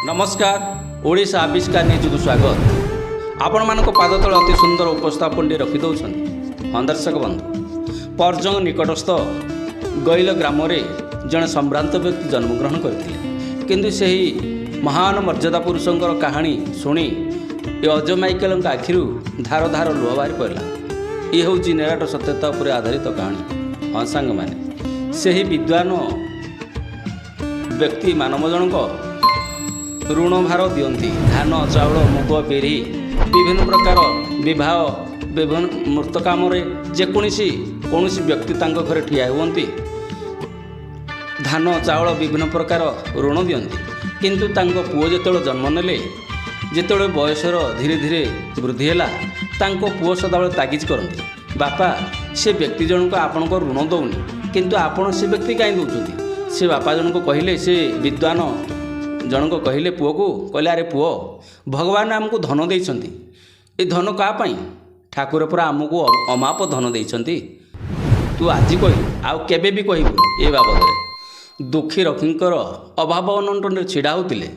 नमस्कार ओडिशा आविष्कार निजुक स्वागत आपण मानक पाद तले अति सुंदर उपस्थापन रखिदौन हाँ दर्शक बंधु परजंग निकटस्थ गैल ग्राम जड़े सम्भ्रांत व्यक्ति जन्मग्रहण करते किंतु से ही महान मर्यादा पुरुषंकर कहानी शुणी ये अजय माइकेल आखिर धार धार लुह बाहरी पड़ा। ये हूँ निराट सत्यता उपर आधारित कहानी। हाँ सांग मैंने से ही विद्वान व्यक्ति मानव जनक ऋण भार दियंती धान चाउल मुग पेरी विभिन्न प्रकार विवाह विभिन्न मृत काम कौन व्यक्ति घर ठिया हुअंती धान चाउल विभिन्न प्रकार ऋण दियंती किंतु तांको पुओ जेतेबेले जन्म नेले जेतेबेले बयसर धीरे धीरे वृद्धि हैला तांको पुओ सदाबेले तागिज करंती बापा से व्यक्ति जनक आपण को ऋण दौनी किंतु आपण से व्यक्ति कहीं दौरान से बापा जनक कहले से विद्वान जनक कहले पुओ को कहले अरे पुओ भगवान आमको धन देइछंती ए धन का पाई ठाकुर पुरा आमको अमाप धन देइछंती तू आज कह आउ केबे भी कहबू ए बाबद दुखी रक्षींकर अभाव अनटन छिड़ा होतिले